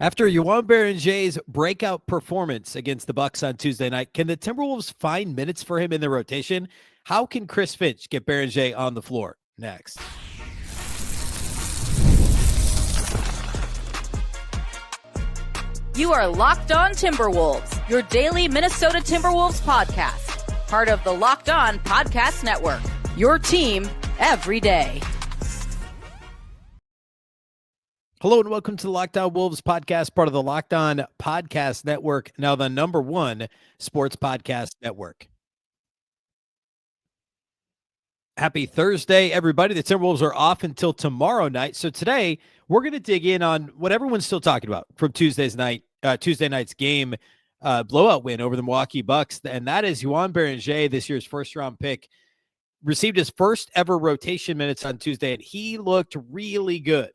After Joan Berenger's breakout performance against the Bucks on Tuesday night, can the Timberwolves find minutes for him in the rotation? How can Chris Finch get Beringer on the floor? Next. You are Locked On Timberwolves, your daily Minnesota Timberwolves podcast. Part of the Locked On Podcast Network, your team every day. Hello and welcome to the Locked On Wolves podcast, part of the Locked On Podcast Network, now the number one sports podcast network. Happy Thursday, everybody. The Timberwolves are off until tomorrow night. So today we're going to dig in on what everyone's still talking about from Tuesday night's game blowout win over the Milwaukee Bucks. And that is Joan Beringer, this year's first-round pick, received his first ever rotation minutes on Tuesday, and he looked really good.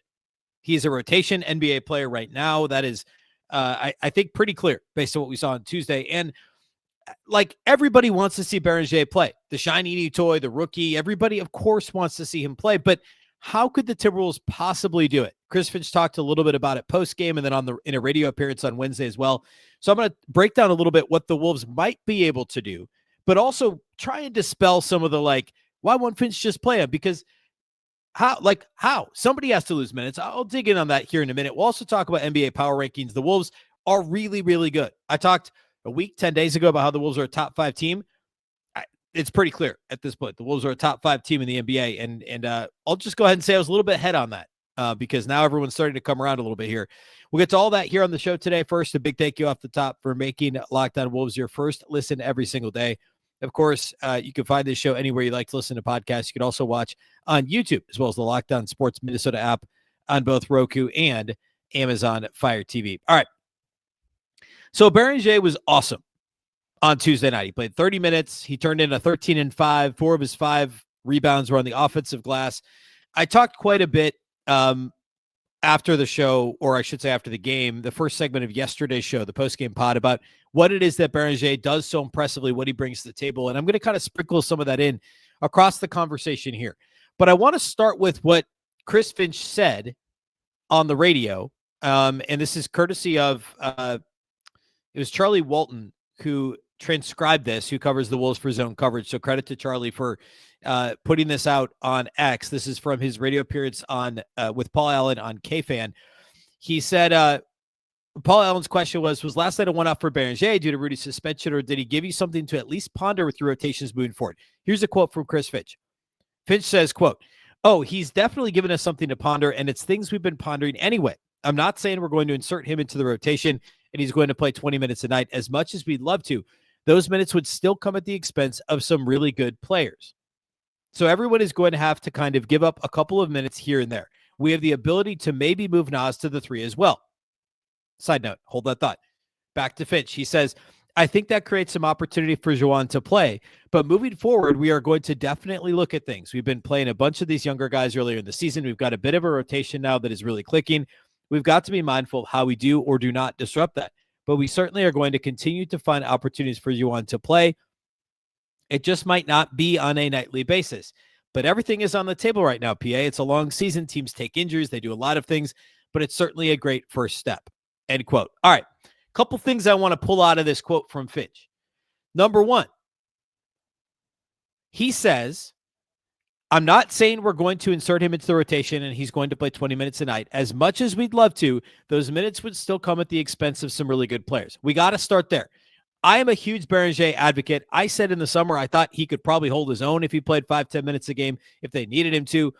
He's a rotation NBA player right now. That is, I think, pretty clear based on what we saw on Tuesday. And like everybody wants to see Beringer play. The shiny new toy, the rookie, everybody, of course, wants to see him play. But how could the Timberwolves possibly do it? Chris Finch talked a little bit about it post-game and then in a radio appearance on Wednesday as well. So I'm going to break down a little bit what the Wolves might be able to do, but also try and dispel some of the why won't Finch just play him? Because how? Somebody has to lose minutes. I'll dig in on that here in a minute. We'll also talk about NBA power rankings. The Wolves are really, really good. I talked a week, 10 days ago about how the Wolves are a top 5 team. It's pretty clear at this point. The Wolves are a top 5 team in the NBA. And I'll just go ahead and say I was a little bit ahead on that because now everyone's starting to come around a little bit here. We'll get to all that here on the show today. First, a big thank you off the top for making Locked On Wolves your first listen every single day. Of course, you can find this show anywhere you like to listen to podcasts. You can also watch on YouTube, as well as the Locked On Sports Minnesota app on both Roku and Amazon Fire TV. All right. So Beringer was awesome on Tuesday night. He played 30 minutes. He turned in a 13 and 5. 4 of his 5 rebounds were on the offensive glass. I talked quite a bit after the show, or I should say after the game, the first segment of yesterday's show, the post-game pod, about what it is that Beringer does so impressively, what he brings to the table. And I'm going to kind of sprinkle some of that in across the conversation here. But I want to start with what Chris Finch said on the radio. And this is courtesy of, it was Charlie Walton who transcribed this, who covers the Wolves for Zone coverage. So credit to Charlie for putting this out on X. This is from his radio appearance on with Paul Allen on KFan. He said, Paul Allen's question was last night a one-off for Beringer due to Rudy's suspension, or did he give you something to at least ponder with your rotations moving forward? Here's a quote from Chris Finch. Finch says, quote, "Oh, he's definitely given us something to ponder, and it's things we've been pondering anyway. I'm not saying we're going to insert him into the rotation and he's going to play 20 minutes a night. As much as we'd love to, those minutes would still come at the expense of some really good players. So everyone is going to have to kind of give up a couple of minutes here and there. We have the ability to maybe move Naz to the 3 as well." Side note, hold that thought. Back to Finch. He says, "I think that creates some opportunity for Joan to play, but moving forward, we are going to definitely look at things. We've been playing a bunch of these younger guys earlier in the season. We've got a bit of a rotation now that is really clicking. We've got to be mindful of how we do or do not disrupt that. But we certainly are going to continue to find opportunities for Joan to play. It just might not be on a nightly basis. But everything is on the table right now, PA. It's a long season. Teams take injuries. They do a lot of things, but it's certainly a great first step." End quote. All right. Couple things I want to pull out of this quote from Finch. Number one, he says, "I'm not saying we're going to insert him into the rotation and he's going to play 20 minutes a night. As much as we'd love to, those minutes would still come at the expense of some really good players." We got to start there. I am a huge Beringer advocate. I said in the summer I thought he could probably hold his own if he played 5-10 minutes a game if they needed him to.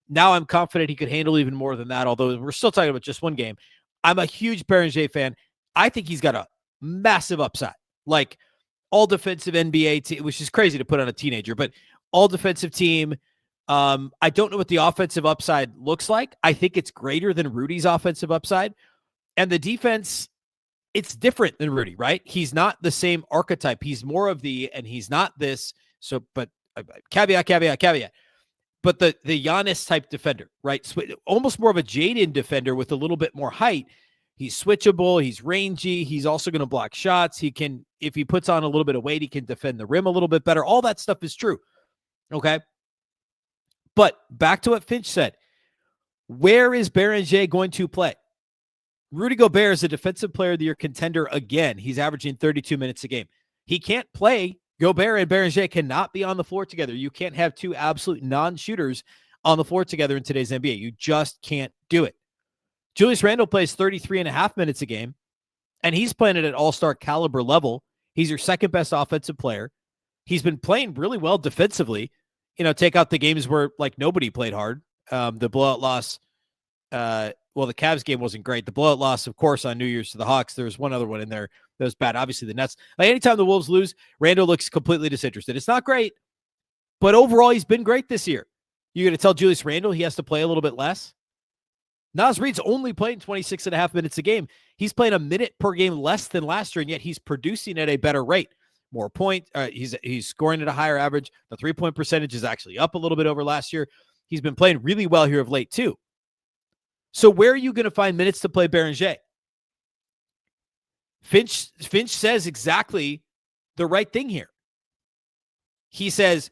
Now I'm confident he could handle even more than that, although we're still talking about just one game. I'm a huge Beringer fan. I think he's got a massive upside. Like all defensive NBA team, which is crazy to put on a teenager, but all defensive team. I don't know what the offensive upside looks like. I think it's greater than Rudy's offensive upside. And the defense, it's different than Rudy, right? He's not the same archetype. He's more of and he's not this. So, but caveat. But the Giannis type defender, right? Almost more of a Jaden defender with a little bit more height. He's switchable. He's rangy. He's also going to block shots. He can, if he puts on a little bit of weight, he can defend the rim a little bit better. All that stuff is true. Okay. But back to what Finch said. Where is Beringer going to play? Rudy Gobert is a defensive player of the year contender again. He's averaging 32 minutes a game. He can't play. Gobert and Beringer cannot be on the floor together. You can't have two absolute non-shooters on the floor together in today's NBA. You just can't do it. Julius Randle plays 33 and a half minutes a game, and he's playing at an all-star caliber level. He's your second best offensive player. He's been playing really well defensively. Take out the games where like nobody played hard. The blowout loss, the Cavs game wasn't great. The blowout loss, of course, on New Year's to the Hawks. There was one other one in there that was bad. Obviously, the Nets. Like anytime the Wolves lose, Randle looks completely disinterested. It's not great, but overall, he's been great this year. You're going to tell Julius Randle he has to play a little bit less? Naz Reid's only playing 26 and a half minutes a game. He's playing a minute per game less than last year, and yet he's producing at a better rate. More points. He's scoring at a higher average. The 3-point percentage is actually up a little bit over last year. He's been playing really well here of late, too. So where are you going to find minutes to play Beringer? Finch says exactly the right thing here. He says,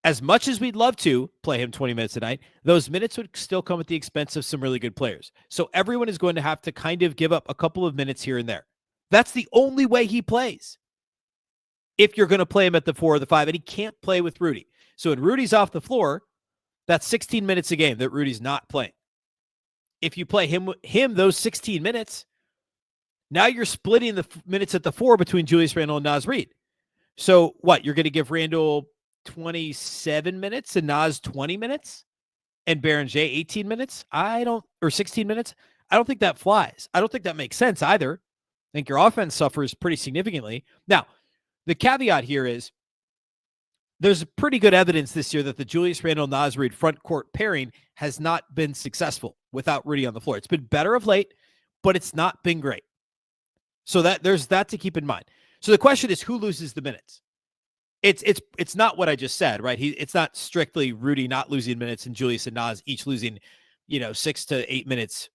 as much as we'd love to play him 20 minutes a night, those minutes would still come at the expense of some really good players. So everyone is going to have to kind of give up a couple of minutes here and there. That's the only way he plays. If you're going to play him at the 4 or the 5, and he can't play with Rudy. So when Rudy's off the floor, that's 16 minutes a game that Rudy's not playing. If you play him those 16 minutes, now you're splitting the minutes at the 4 between Julius Randle and Naz Reid. So what? You're going to give Randle 27 minutes and Naz 20 minutes and Beringer 18 minutes? Or 16 minutes? I don't think that flies. I don't think that makes sense either. I think your offense suffers pretty significantly. Now, the caveat here is there's pretty good evidence this year that the Julius Randle-Naz Reid front court pairing has not been successful without Rudy on the floor. It's been better of late, but it's not been great. So there's that to keep in mind. So the question is, who loses the minutes? It's not what I just said, right? It's not strictly Rudy not losing minutes and Julius and Naz each losing, 6 to 8 minutes,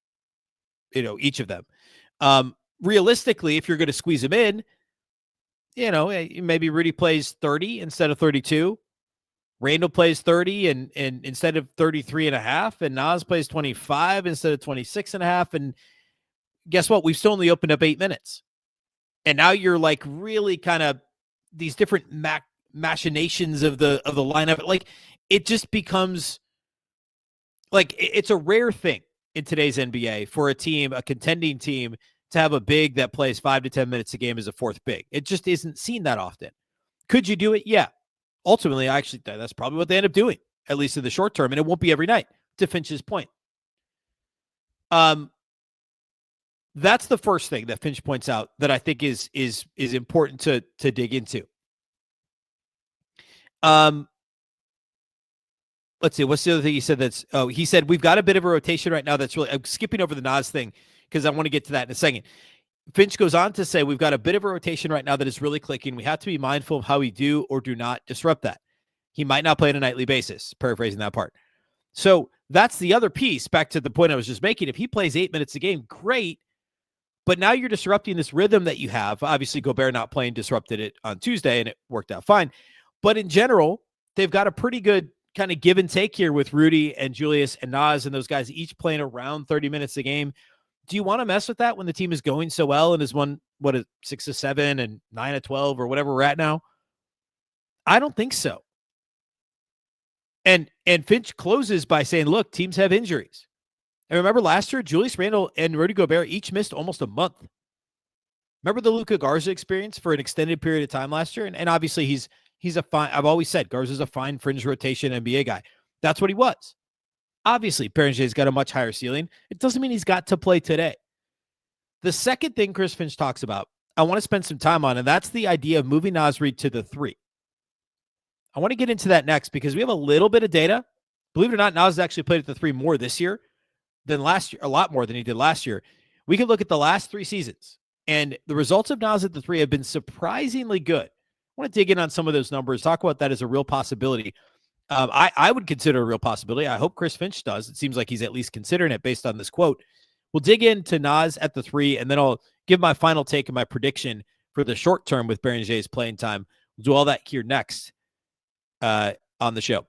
each of them. Realistically, if you're going to squeeze them in, maybe Rudy plays 30 instead of 32. Randle plays 30 and instead of 33 and a half, and Naz plays 25 instead of 26 and a half. And guess what? We've still only opened up 8 minutes. And now you're like really kind of these different machinations of the lineup. Like it just becomes like it's a rare thing in today's NBA for a contending team to have a big that plays 5 to 10 minutes a game as a fourth big. It just isn't seen that often. Could you do it? Yeah. Ultimately, that's probably what they end up doing, at least in the short term, and it won't be every night, to Finch's point. That's the first thing that Finch points out that I think is important to dig into. Let's see. What's the other thing he said? He said, we've got a bit of a rotation right now. I'm skipping over the Naz thing because I want to get to that in a second. Finch goes on to say, we've got a bit of a rotation right now that is really clicking. We have to be mindful of how we do or do not disrupt that. He might not play on a nightly basis, paraphrasing that part. So that's the other piece, back to the point I was just making. If he plays 8 minutes a game, great. But now you're disrupting this rhythm that you have. Obviously, Gobert not playing disrupted it on Tuesday, and it worked out fine. But in general, they've got a pretty good kind of give and take here with Rudy and Julius and Naz and those guys each playing around 30 minutes a game. Do you want to mess with that when the team is going so well and is won, 6 of 7 and 9 of 12 or whatever we're at now? I don't think so. And Finch closes by saying, look, teams have injuries. And remember last year, Julius Randle and Rudy Gobert each missed almost a month. Remember the Luka Garza experience for an extended period of time last year? And obviously he's a fine, I've always said Garza's a fine fringe rotation NBA guy. That's what he was. Obviously, Berenger's got a much higher ceiling. It doesn't mean he's got to play today. The second thing Chris Finch talks about, I want to spend some time on, and that's the idea of moving Naz Reid to the 3. I want to get into that next because we have a little bit of data. Believe it or not, Naz actually played at the 3 more this year than last year, a lot more than he did last year. We can look at the last 3 seasons, and the results of Naz at the 3 have been surprisingly good. I want to dig in on some of those numbers, talk about that as a real possibility. I would consider a real possibility. I hope Chris Finch does. It seems like he's at least considering it based on this quote. We'll dig into Naz at the 3, and then I'll give my final take and my prediction for the short term with Berenger's playing time. We'll do all that here next on the show.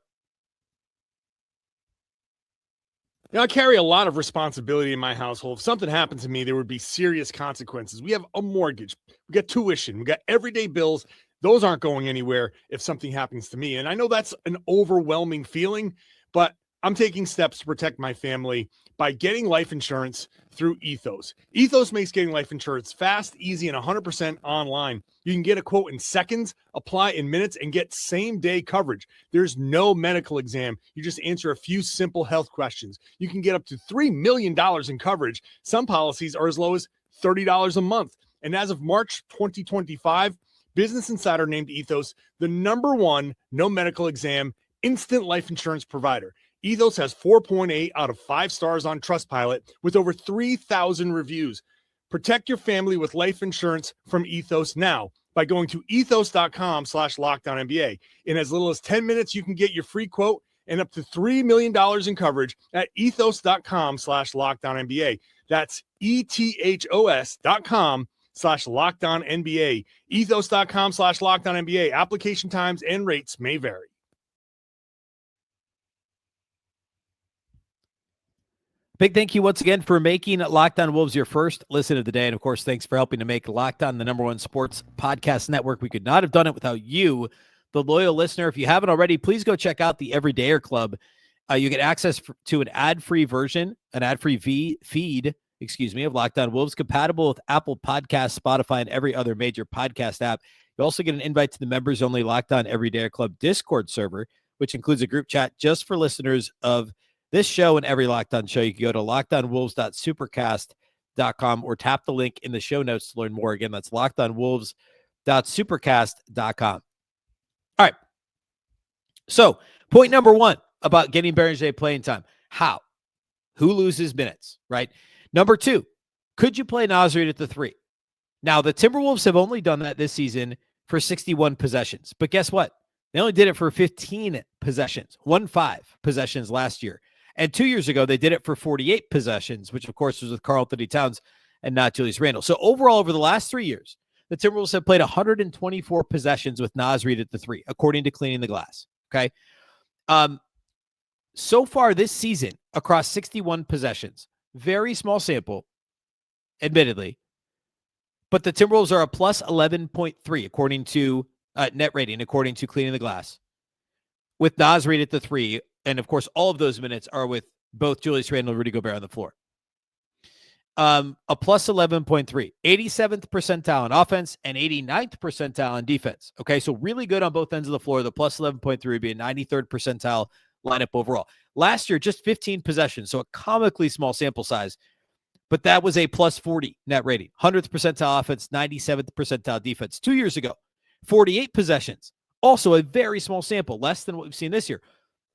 I carry a lot of responsibility in my household. If something happened to me, there would be serious consequences. We have a mortgage, we got tuition, we got everyday bills. Those aren't going anywhere if something happens to me. And I know that's an overwhelming feeling, but I'm taking steps to protect my family by getting life insurance through Ethos. Ethos makes getting life insurance fast, easy, and 100% online. You can get a quote in seconds, apply in minutes, and get same-day coverage. There's no medical exam. You just answer a few simple health questions. You can get up to $3 million in coverage. Some policies are as low as $30 a month. And as of March 2025, Business Insider named Ethos the #1 no medical exam instant life insurance provider. Ethos has 4.8 out of 5 stars on Trustpilot with over 3,000 reviews. Protect your family with life insurance from Ethos now by going to ethos.com/LocdownNBA. In as little as 10 minutes, you can get your free quote and up to $3 million in coverage at ethos.com/LocdownNBA. That's ethos.com/LocdownNBA. Ethos.com/LocdownNBA. Application times and rates may vary. Big thank you once again for making Locked On Wolves your first listen of the day. And of course, thanks for helping to make Locked On the #1 sports podcast network. We could not have done it without you, the loyal listener. If you haven't already, please go check out the Everydayer Club. You get access to an ad-free version, an ad-free feed, of Locked On Wolves, compatible with Apple Podcasts, Spotify, and every other major podcast app. You also get an invite to the members-only Locked On Everydayer Club Discord server, which includes a group chat just for listeners of this show and every Locked On show. You can go to lockedonwolves.supercast.com or tap the link in the show notes to learn more. Again, that's lockedonwolves.supercast.com. All right. So point number 1 about getting Beringer playing time. How? Who loses minutes, right? Number 2, could you play Naz Reid at the 3? Now, the Timberwolves have only done that this season for 61 possessions. But guess what? They only did it for 15 possessions, 15 possessions last year. And 2 years ago, they did it for 48 possessions, which, of course, was with Karl-Anthony Towns and not Julius Randle. So overall, over the last 3 years, the Timberwolves have played 124 possessions with Naz Reid at the 3, according to Cleaning the Glass. Okay. So far this season, across 61 possessions, very small sample, admittedly, but the Timberwolves are a plus 11.3, according to net rating, according to Cleaning the Glass, with Naz Reid at the 3. And of course, all of those minutes are with both Julius Randle and Rudy Gobert on the floor. A plus 11.3, 87th percentile on offense and 89th percentile on defense. Okay, so really good on both ends of the floor. The plus 11.3 would be a 93rd percentile lineup overall. Last year, just 15 possessions, so a comically small sample size, but that was a plus 40 net rating. 100th percentile offense, 97th percentile defense. 2 years ago, 48 possessions, also a very small sample, less than what we've seen this year.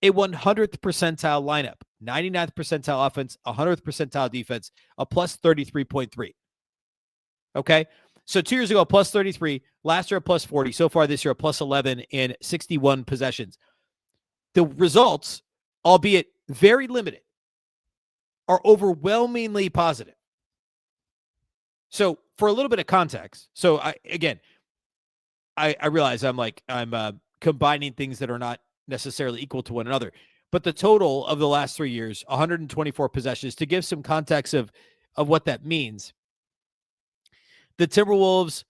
A 100th percentile lineup, 99th percentile offense, 100th percentile defense, a plus 33.3. Okay, so 2 years ago, a plus 33, last year, a plus 40, so far this year, a plus 11 in 61 possessions. The results, albeit very limited, are overwhelmingly positive. So for a little bit of context, so I realize I'm combining things that are not necessarily equal to one another, but the total of the last 3 years, 124 possessions, to give some context of what that means. The Timberwolves,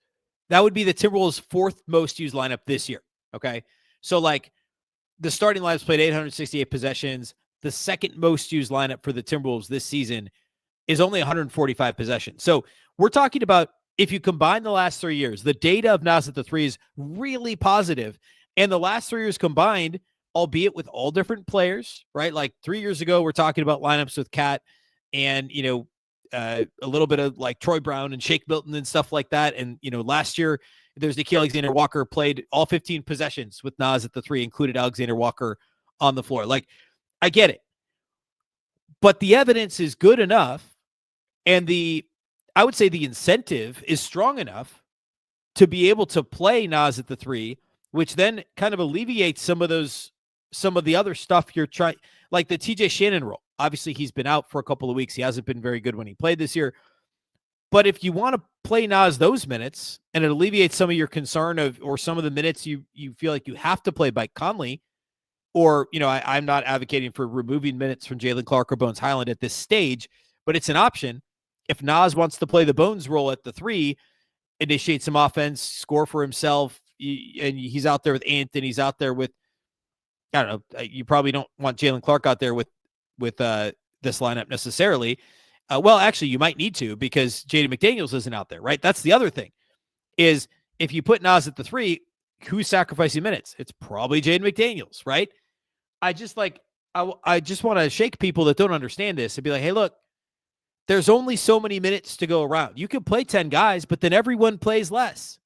that would be the Timberwolves' 4th most used lineup this year. Okay. So like the starting lineups played 868 possessions. The 2nd most used lineup for the Timberwolves this season is only 145 possessions. So we're talking about, if you combine the last 3 years, the data of Naz at the 3 is really positive. And the last 3 years combined, albeit with all different players, right? Like 3 years ago, we're talking about lineups with Cat and, a little bit of like Troy Brown and Shake Milton and stuff like that. And, last year, there's Nickeil Alexander-Walker played all 15 possessions with Naz at the 3, included Alexander-Walker on the floor. Like, I get it. But the evidence is good enough, and I would say the incentive is strong enough to be able to play Naz at the 3, which then kind of alleviates some of the other stuff you're trying, like the TJ Shannon role. Obviously, he's been out for a couple of weeks. He hasn't been very good when he played this year. But if you want to play Naz those minutes, and it alleviates some of your concern or some of the minutes you feel like you have to play by Conley, or, I'm not advocating for removing minutes from Jalen Clark or Bones Highland at this stage, but it's an option. If Naz wants to play the Bones role at the 3, initiate some offense, score for himself, and he's out there with Anthony, he's out there with, I don't know, you probably don't want Jalen Clark out there with this lineup necessarily. Well, actually, you might need to, because Jaden McDaniels isn't out there, right? That's the other thing, is if you put Naz at the 3, who's sacrificing minutes? It's probably Jaden McDaniels, right? I just want to shake people that don't understand this and be like, hey, look, there's only so many minutes to go around. You can play 10 guys, but then everyone plays less.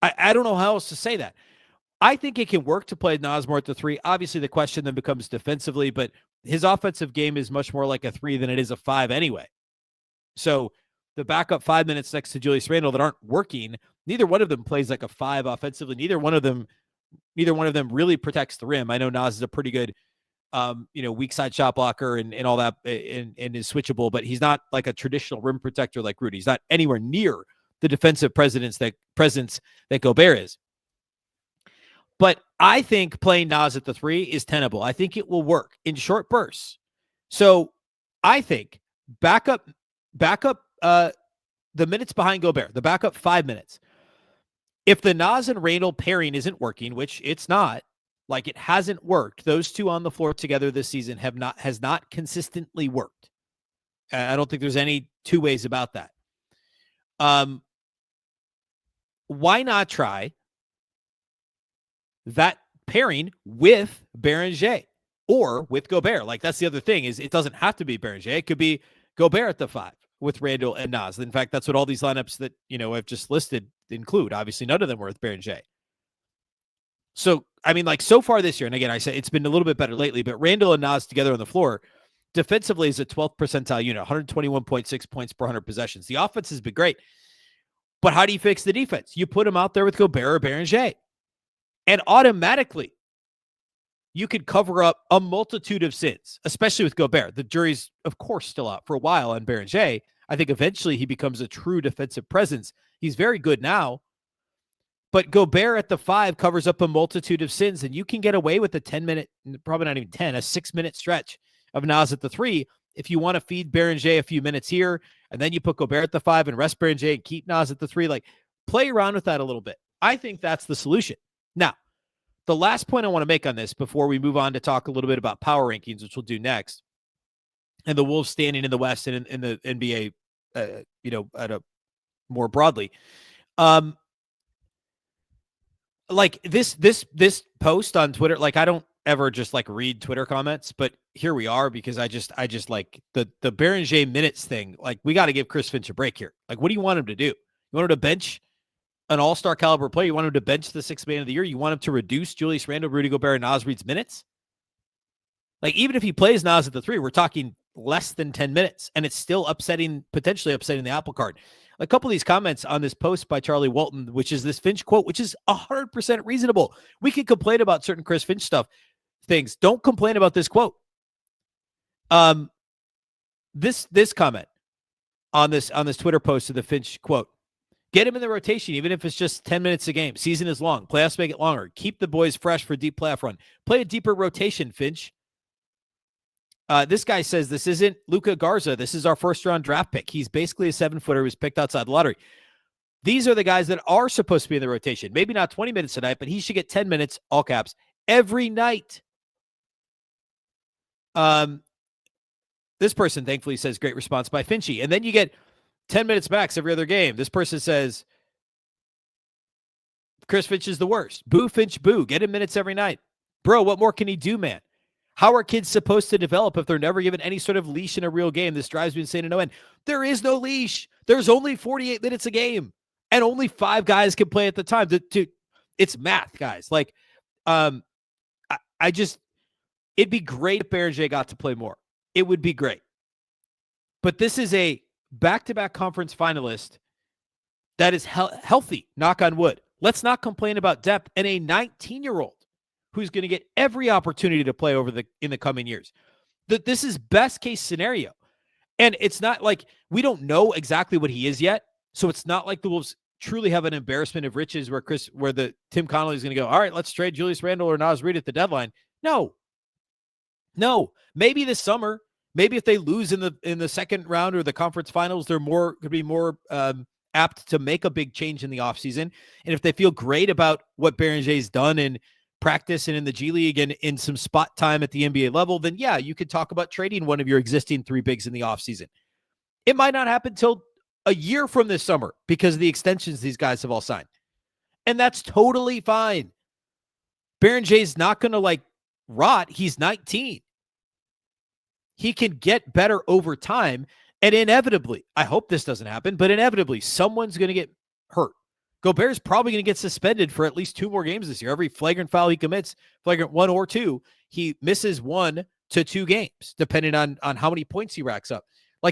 I don't know how else to say that. I think it can work to play Naz more at the 3. Obviously, the question then becomes defensively, but his offensive game is much more like a 3 than it is a 5 anyway. So the backup 5 minutes next to Julius Randle that aren't working, neither one of them plays like a 5 offensively. Neither one of them really protects the rim. I know Naz is a pretty good, weak side shot blocker and all that, and is switchable, but he's not like a traditional rim protector like Rudy. He's not anywhere near the defensive presence that Gobert is. But I think playing Naz at the 3 is tenable. I think it will work in short bursts. So I think backup the minutes behind Gobert, the backup 5 minutes. If the Naz and Randle pairing isn't working, which it's not, like it hasn't worked, those two on the floor together this season has not consistently worked. I don't think there's any two ways about that. Why not try that pairing with Beringer or with Gobert? Like, that's the other thing, is it doesn't have to be Beringer. It could be Gobert at the 5 with Randle and Naz. In fact, that's what all these lineups that, I've just listed include. Obviously, none of them were with Beringer. So, I mean, like, so far this year, and again, I said it's been a little bit better lately, but Randle and Naz together on the floor defensively is a 12th percentile unit, 121.6 points per 100 possessions. The offense has been great. But how do you fix the defense? You put them out there with Gobert or Beringer. And automatically, you could cover up a multitude of sins, especially with Gobert. The jury's, of course, still out for a while on Beringer. I think eventually he becomes a true defensive presence. He's very good now. But Gobert at the 5 covers up a multitude of sins, and you can get away with a 10-minute, probably not even 10, a 6-minute stretch of Naz at the 3 if you want to feed Beringer a few minutes here, and then you put Gobert at the 5 and rest Beringer and keep Naz at the 3. Like, play around with that a little bit. I think that's the solution. Now, the last point I want to make on this before we move on to talk a little bit about power rankings, which we'll do next, and the Wolves standing in the West and in the NBA, at a more broadly, like this post on Twitter, like, I don't ever just like read Twitter comments, but here we are, because I just like the Beringer minutes thing. Like, we got to give Chris Finch a break here. Like, what do you want him to do? You want him to bench an all-star caliber player? You want him to bench the 6th man of the year? You want him to reduce Julius Randle, Rudy Gobert, and Naz Reid's minutes? Like, even if he plays Naz at the 3, we're talking less than 10 minutes, and it's still potentially upsetting the apple cart. A couple of these comments on this post by Charlie Walton, which is this Finch quote, which is 100% reasonable. We can complain about certain Chris Finch things. Don't complain about this quote. This comment on this Twitter post of the Finch quote: get him in the rotation, even if it's just 10 minutes a game. Season is long. Playoffs make it longer. Keep the boys fresh for deep playoff run. Play a deeper rotation, Finch. This guy says this isn't Luka Garza. This is our first-round draft pick. He's basically a 7-footer who was picked outside the lottery. These are the guys that are supposed to be in the rotation. Maybe not 20 minutes a night, but he should get 10 minutes, all caps, every night. This person thankfully says, great response by Finchy. And then you get 10 minutes max every other game. This person says, Chris Finch is the worst. Boo Finch, boo. Get him minutes every night. Bro, what more can he do, man? How are kids supposed to develop if they're never given any sort of leash in a real game? This drives me insane to no end. There is no leash. There's only 48 minutes a game, and only 5 guys can play at the time. It's math, guys. Like, it'd be great if Beringer got to play more. It would be great. But this is a back-to-back conference finalist that is healthy, knock on wood. Let's not complain about depth, and a 19-year-old who's going to get every opportunity to play in the coming years. This is best case scenario. And it's not like we don't know exactly what he is yet. So it's not like the Wolves truly have an embarrassment of riches where the Tim Conley is going to go, all right, let's trade Julius Randle or Naz Reid at the deadline. No. Maybe this summer, maybe if they lose in the second round or the conference finals, they're could be more apt to make a big change in the offseason. And if they feel great about what Berenger's done in practice and in the G League and in some spot time at the NBA level, then yeah, you could talk about trading one of your existing 3 bigs in the offseason. It might not happen till a year from this summer because of the extensions these guys have all signed. And that's totally fine. Berenger's not going to rot. He's 19. He can get better over time. And inevitably, I hope this doesn't happen, but inevitably, someone's going to get hurt. Gobert's probably going to get suspended for at least 2 more games this year. Every flagrant foul he commits, flagrant 1 or 2, he misses 1 to 2 games, depending on how many points he racks up.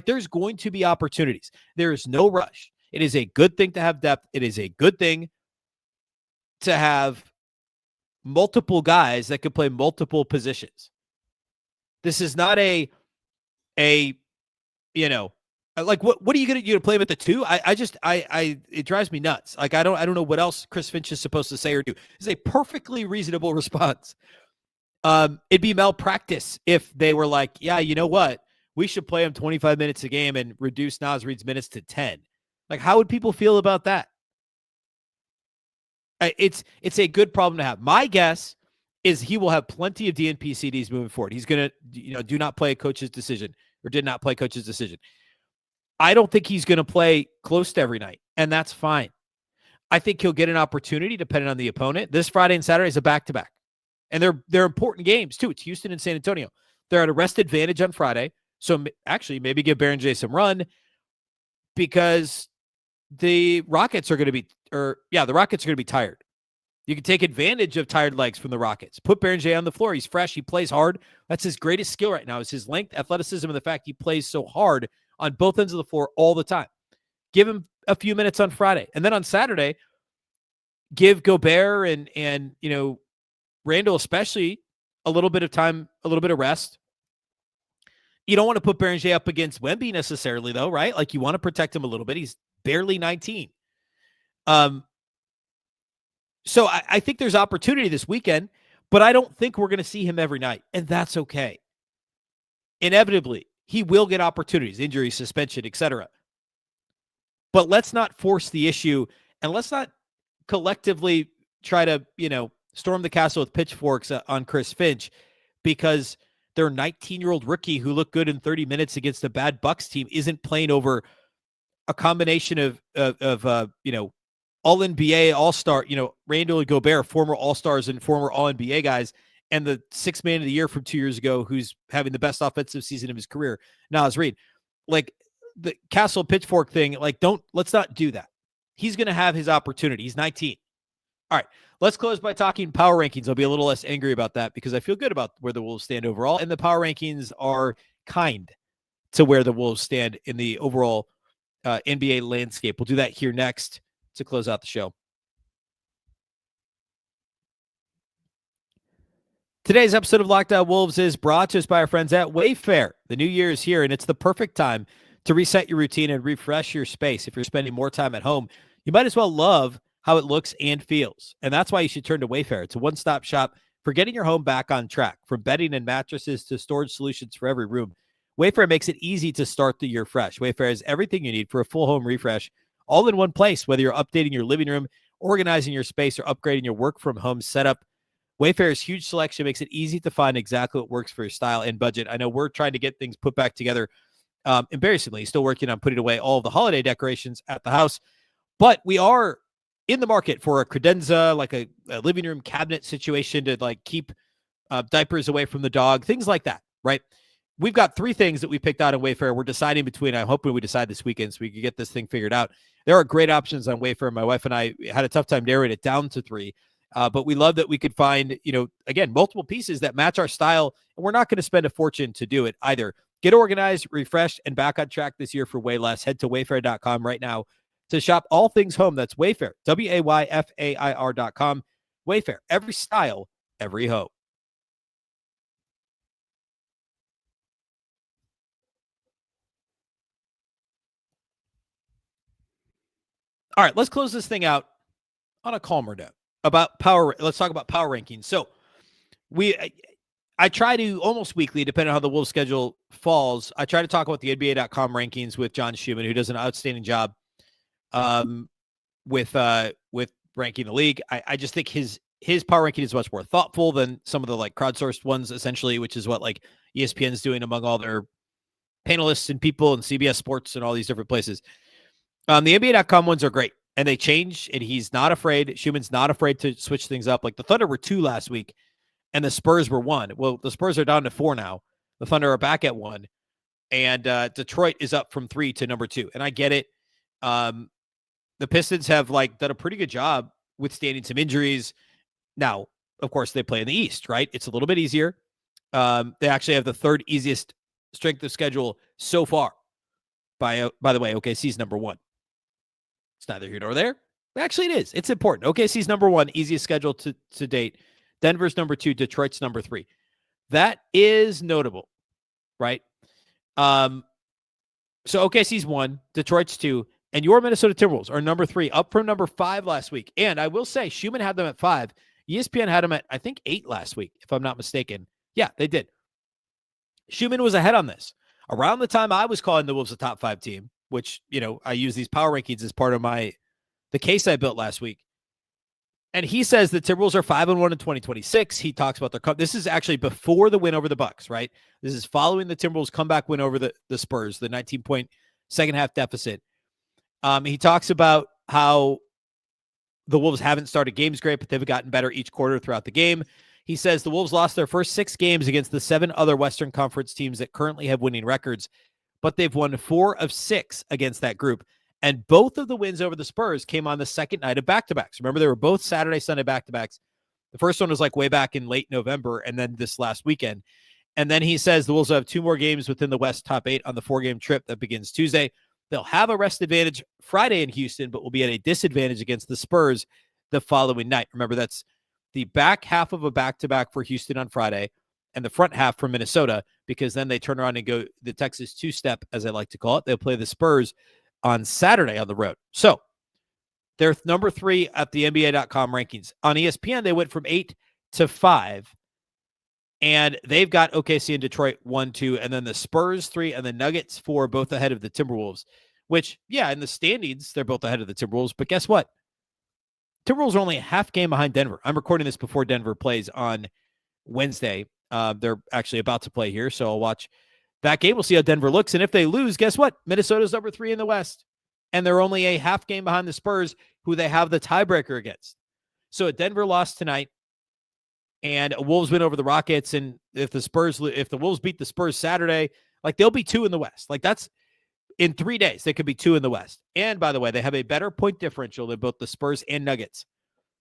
There's going to be opportunities. There is no rush. It is a good thing to have depth. It is a good thing to have multiple guys that could play multiple positions. This is not what are you going to play him at the 2? It drives me nuts. I don't know what else Chris Finch is supposed to say or do. It's a perfectly reasonable response. It'd be malpractice if they were like, yeah, you know what? We should play him 25 minutes a game and reduce Naz Reid's minutes to 10. How would people feel about that? It's a good problem to have. My guess is he will have plenty of DNP CDs moving forward. He's going to, do not play a coach's decision or did not play coach's decision. I don't think he's going to play close to every night, and that's fine. I think he'll get an opportunity depending on the opponent. This Friday and Saturday is a back-to-back, and they're important games too. It's Houston and San Antonio. They're at a rest advantage on Friday, so actually maybe give Beringer some run because the Rockets are going to be tired. You can take advantage of tired legs from the Rockets. Put Beringer on the floor. He's fresh. He plays hard. That's his greatest skill right now is his length, athleticism, and the fact he plays so hard on both ends of the floor all the time. Give him a few minutes on Friday. And then on Saturday, give Gobert and Randle especially a little bit of time, a little bit of rest. You don't want to put Beringer up against Wemby necessarily, though, right? You want to protect him a little bit. He's barely 19. So I think there's opportunity this weekend, but I don't think we're going to see him every night, and that's okay. Inevitably, he will get opportunities, injury, suspension, etc. But let's not force the issue, and let's not collectively try to, storm the castle with pitchforks on Chris Finch because their 19-year-old rookie who looked good in 30 minutes against a bad Bucks team isn't playing over a combination of All-NBA, All-Star, Randle and Gobert, former All-Stars and former All-NBA guys, and the 6th man of the year from 2 years ago who's having the best offensive season of his career, Naz Reid. The Castle Pitchfork thing, let's not do that. He's going to have his opportunity. He's 19. All right, let's close by talking power rankings. I'll be a little less angry about that because I feel good about where the Wolves stand overall, and the power rankings are kind to where the Wolves stand in the overall NBA landscape. We'll do that here next to close out the show. Today's episode of Locked On Wolves is brought to us by our friends at Wayfair. The new year is here, and it's the perfect time to reset your routine and refresh your space. If you're spending more time at home, you might as well love how it looks and feels. And that's why you should turn to Wayfair. It's a one-stop shop for getting your home back on track. From bedding and mattresses to storage solutions for every room, Wayfair makes it easy to start the year fresh. Wayfair has everything you need for a full home refresh, all in one place. Whether you're updating your living room, organizing your space, or upgrading your work from home setup, Wayfair's huge selection makes it easy to find exactly what works for your style and budget. I know we're trying to get things put back together. Embarrassingly, still working on putting away all of the holiday decorations at the house, but we are in the market for a credenza, a living room cabinet situation to keep diapers away from the dog, things like that, right? We've got 3 things that we picked out on Wayfair. We're deciding between. I'm hoping we decide this weekend so we can get this thing figured out. There are great options on Wayfair. My wife and I had a tough time narrowing it down to 3. But we love that we could find, again, multiple pieces that match our style. And we're not going to spend a fortune to do it either. Get organized, refreshed, and back on track this year for way less. Head to wayfair.com right now to shop all things home. That's Wayfair, WAYFAIR.com. Wayfair, every style, every home. All right, let's close this thing out on a calmer note about power. Let's talk about power rankings. So I try to almost weekly, depending on how the Wolves schedule falls, I try to talk about the NBA.com rankings with John Schumann, who does an outstanding job with ranking the league. I just think his power ranking is much more thoughtful than some of the like crowdsourced ones, essentially, which is what like ESPN's doing among all their panelists and people and CBS Sports and all these different places. The NBA.com ones are great, and they change, and he's not afraid. Schumann's not afraid to switch things up. Like the Thunder were 2 last week, and the Spurs were 1. Well, the Spurs are down to 4 now. The Thunder are back at 1, and Detroit is up from 3 to number 2. And I get it. The Pistons have like done a pretty good job withstanding some injuries. Now, of course, they play in the East, right? It's a little bit easier. They actually have the 3rd easiest strength of schedule so far. By the way, OKC's number 1. It's neither here nor there. Actually, it is. It's important. OKC's number 1, easiest schedule to date. Denver's number 2. Detroit's number 3. That is notable, right? So OKC's 1, Detroit's 2, and your Minnesota Timberwolves are number 3, up from number 5 last week. And I will say, Schumann had them at 5. ESPN had them at, I think, 8 last week, if I'm not mistaken. Yeah, they did. Schumann was ahead on this. Around the time I was calling the Wolves a top 5 team, which, I use these power rankings as part of the case I built last week. And he says the Timberwolves are 5-1 in 2026. He talks about their this is actually before the win over the Bucks, right? This is following the Timberwolves comeback win over the Spurs, the 19-point second half deficit. He talks about how the Wolves haven't started games great, but they've gotten better each quarter throughout the game. He says the Wolves lost their first 6 games against the 7 other Western Conference teams that currently have winning records, but they've won 4 of 6 against that group. And both of the wins over the Spurs came on the second night of back-to-backs. Remember, they were both Saturday, Sunday back-to-backs. The first one was like way back in late November, and then this last weekend. And then he says the Wolves will have 2 more games within the West top 8 on the 4-game trip that begins Tuesday. They'll have a rest advantage Friday in Houston, but will be at a disadvantage against the Spurs the following night. Remember, that's the back half of a back-to-back for Houston on Friday and the front half for Minnesota, because then they turn around and go the Texas two-step, as I like to call it. They'll play the Spurs on Saturday on the road. So they're number 3 at the NBA.com rankings. On ESPN, they went from 8 to 5, and they've got OKC and Detroit 1, 2, and then the Spurs 3 and the Nuggets 4, both ahead of the Timberwolves, which, yeah, in the standings, they're both ahead of the Timberwolves. But guess what? Timberwolves are only a half game behind Denver. I'm recording this before Denver plays on Wednesday. They're actually about to play here, so I'll watch that game. We'll see how Denver looks. And if they lose, guess what? Minnesota's number 3 in the West. And they're only a half game behind the Spurs, who they have the tiebreaker against. So Denver lost tonight, and Wolves win over the Rockets. And if the Wolves beat the Spurs Saturday, like they'll be 2 in the West. Like that's in 3 days, they could be 2 in the West. And by the way, they have a better point differential than both the Spurs and Nuggets,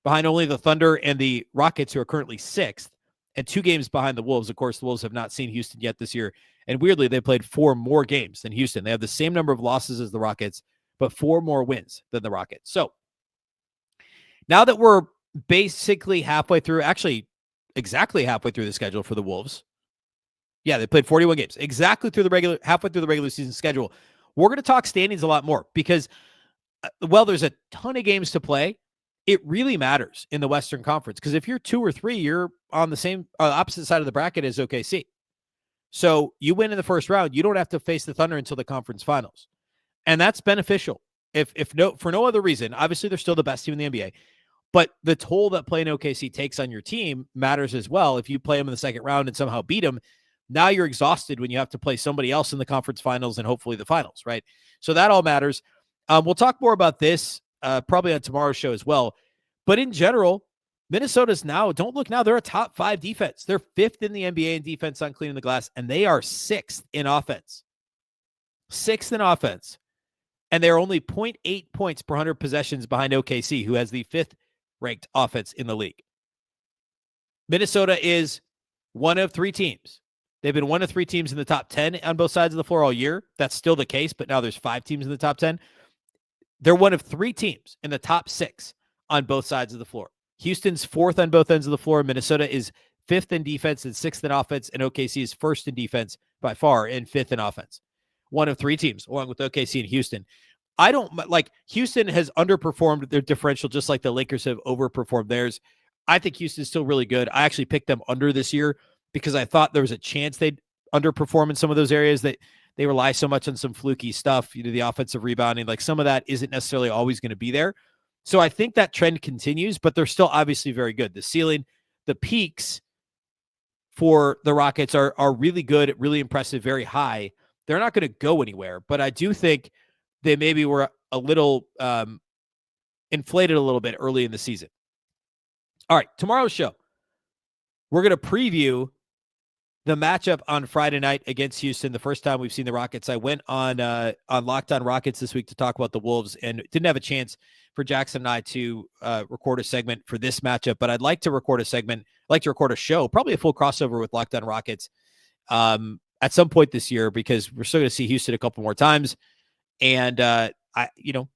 behind only the Thunder and the Rockets, who are currently 6th. And 2 games behind the Wolves. Of course, the Wolves have not seen Houston yet this year. And weirdly, they played 4 more games than Houston. They have the same number of losses as the Rockets, but 4 more wins than the Rockets. So now that we're basically halfway through, actually exactly halfway through the schedule for the Wolves. Yeah, they played 41 games, exactly halfway through the regular season schedule. We're going to talk standings a lot more because, there's a ton of games to play. It really matters in the Western Conference, because if you're 2 or 3, you're on the same opposite side of the bracket as OKC. So you win in the first round, you don't have to face the Thunder until the conference finals. And that's beneficial. For no other reason. Obviously, they're still the best team in the NBA. But the toll that playing OKC takes on your team matters as well. If you play them in the second round and somehow beat them, now you're exhausted when you have to play somebody else in the conference finals and hopefully the finals, right? So that all matters. We'll talk more about this probably on tomorrow's show as well. But in general, Minnesota's now, don't look now, they're a top 5 defense. They're 5th in the NBA in defense on cleaning the glass, and they are 6th in offense. 6th in offense. And they're only 0.8 points per 100 possessions behind OKC, who has the 5th ranked offense in the league. Minnesota is one of 3 teams. They've been one of 3 teams in the top 10 on both sides of the floor all year. That's still the case, but now there's 5 teams in the top 10. They're one of 3 teams in the top 6 on both sides of the floor. Houston's 4th on both ends of the floor. Minnesota is 5th in defense and 6th in offense, and OKC is 1st in defense by far and 5th in offense. One of 3 teams, along with OKC and Houston. I don't like Houston has underperformed their differential just like the Lakers have overperformed theirs. I think Houston's still really good. I actually picked them under this year because I thought there was a chance they'd underperform in some of those areas that they rely so much on some fluky stuff, the offensive rebounding, like some of that isn't necessarily always going to be there. So I think that trend continues, but they're still obviously very good. The ceiling, the peaks for the Rockets are really good, really impressive, very high. They're not going to go anywhere, but I do think they maybe were a little inflated a little bit early in the season. All right, tomorrow's show, we're going to preview the matchup on Friday night against Houston. The first time we've seen the Rockets. I went on Locked On Rockets this week to talk about the Wolves and didn't have a chance for Jackson and I to record a segment for this matchup, but I'd like to record a segment. I'd like to record a show, probably a full crossover with Locked On Rockets at some point this year, because we're still going to see Houston a couple more times. And,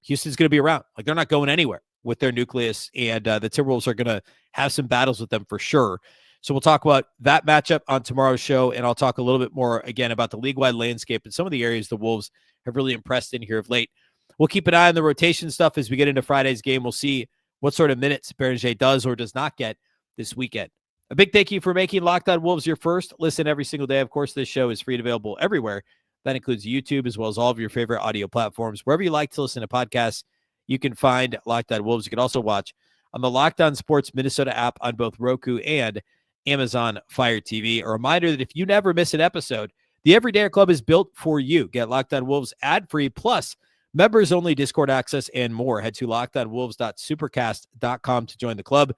Houston's going to be around. Like, they're not going anywhere with their nucleus, and the Timberwolves are going to have some battles with them for sure. So we'll talk about that matchup on tomorrow's show, and I'll talk a little bit more, again, about the league-wide landscape and some of the areas the Wolves have really impressed in here of late. We'll keep an eye on the rotation stuff as we get into Friday's game. We'll see what sort of minutes Beringer does or does not get this weekend. A big thank you for making Locked On Wolves your first listen every single day. Of course, this show is free and available everywhere. That includes YouTube as well as all of your favorite audio platforms. Wherever you like to listen to podcasts, you can find Locked On Wolves. You can also watch on the Locked On Sports Minnesota app on both Roku and Amazon Fire TV. A reminder that if you never miss an episode, the Everyday Club is built for you. Get Locked On Wolves ad-free, plus members-only Discord access and more. Head to lockedonwolves.supercast.com to join the club.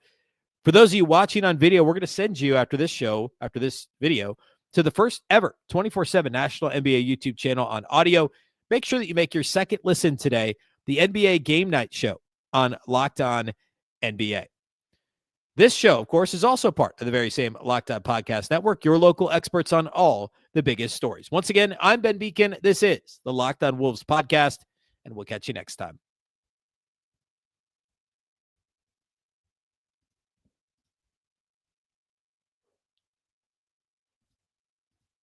For those of you watching on video, we're going to send you after this video, to the first ever 24/7 National NBA YouTube channel on audio. Make sure that you make your second listen today, the NBA Game Night Show on Locked On NBA. This show, of course, is also part of the very same Locked On Podcast Network, your local experts on all the biggest stories. Once again, I'm Ben Beecken. This is the Locked On Wolves podcast, and we'll catch you next time.